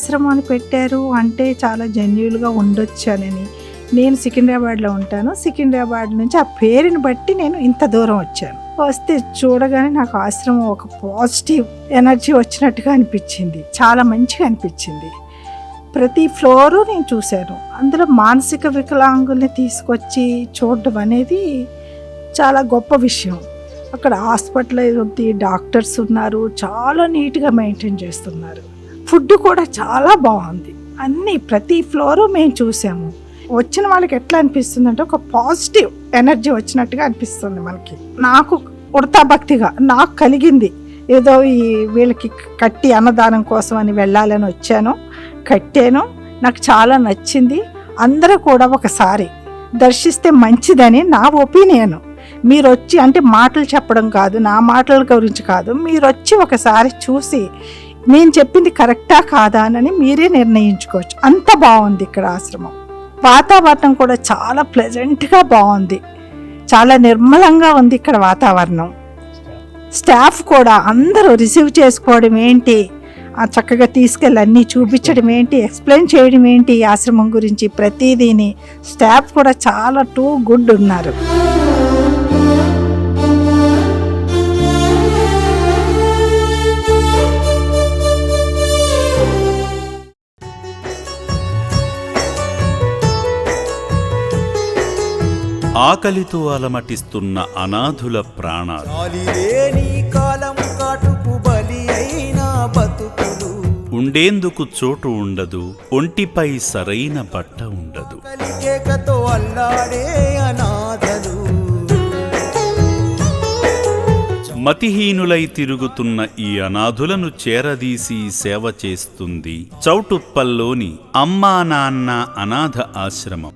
ఆశ్రమాన్ని పెట్టారు అంటే చాలా జెన్యూన్గా ఉండొచ్చానని. నేను సికింద్రాబాద్లో ఉంటాను. సికింద్రాబాద్ నుంచి ఆ పేరుని బట్టి నేను ఇంత దూరం వచ్చాను. వస్తే చూడగానే నాకు ఆశ్రమం ఒక పాజిటివ్ ఎనర్జీ వచ్చినట్టుగా అనిపించింది. చాలా మంచిగా అనిపించింది. ప్రతి ఫ్లోరు నేను చూశాను. అందులో మానసిక వికలాంగుల్ని తీసుకొచ్చి చూడడం అనేది చాలా గొప్ప విషయం. అక్కడ హాస్పిటల్ ఉంది, డాక్టర్స్ ఉన్నారు, చాలా నీట్గా మెయింటైన్ చేస్తున్నారు. ఫుడ్ కూడా చాలా బాగుంది. అన్నీ ప్రతి ఫ్లోరు మేము చూసాము. వచ్చిన వాళ్ళకి ఎట్లా అనిపిస్తుంది అంటే ఒక పాజిటివ్ ఎనర్జీ వచ్చినట్టుగా అనిపిస్తుంది మనకి. నాకు ఉడతా భక్తిగా నాకు కలిగింది. ఏదో ఈ వీళ్ళకి కట్టి అన్నదానం కోసం అని వెళ్ళాలని వచ్చాను, కట్టాను. నాకు చాలా నచ్చింది. అందరూ కూడా ఒకసారి దర్శిస్తే మంచిదని నా ఒపీనియన్. మీరు వచ్చి అంటే మాటలు చెప్పడం కాదు, నా మాటల గురించి కాదు, మీరు వచ్చి ఒకసారి చూసి నేను చెప్పింది కరెక్టా కాదా అని మీరే నిర్ణయించుకోవచ్చు. అంత బాగుంది ఇక్కడ ఆశ్రమం. వాతావరణం కూడా చాలా ప్లెజెంట్గా బాగుంది. చాలా నిర్మలంగా ఉంది ఇక్కడ వాతావరణం. స్టాఫ్ కూడా అందరూ రిసీవ్ చేసుకోవడం ఏంటి, చక్కగా తీసుకెళ్ళి అన్నీ చూపించడం ఏంటి, ఎక్స్ప్లెయిన్ చేయడం ఏంటి ఈ ఆశ్రమం గురించి ప్రతిదీని. స్టాఫ్ కూడా చాలా టూ గుడ్ ఉన్నారు. ఆకలితో అలమటిస్తున్న అనాథుల ప్రాణాలు, ఉండేందుకు చోటు ఉండదు, ఒంటిపై సరైన బట్ట ఉండదు. మతిహీనులై తిరుగుతున్న ఈ అనాథులను చేరదీసి సేవ చేస్తుంది చౌటుప్పల్లోని అమ్మా నాన్న అనాథ ఆశ్రమం.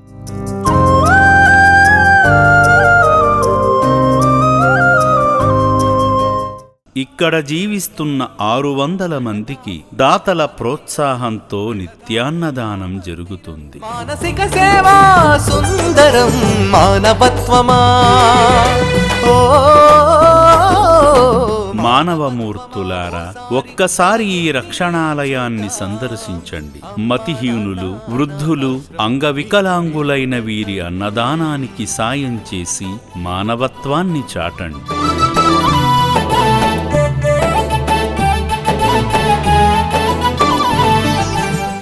ఇక్కడ జీవిస్తున్న 600 మందికి దాతల ప్రోత్సాహంతో నిత్యాన్నదానం జరుగుతుంది. మానసిక సేవా సుందరం మానవత్వమా, మానవమూర్తులారా, ఒక్కసారి ఈ రక్షణాలయాన్ని సందర్శించండి. మతిహీనులు, వృద్ధులు, అంగవికలాంగులైన వీరి అన్నదానానికి సాయం చేసి మానవత్వాన్ని చాటండి.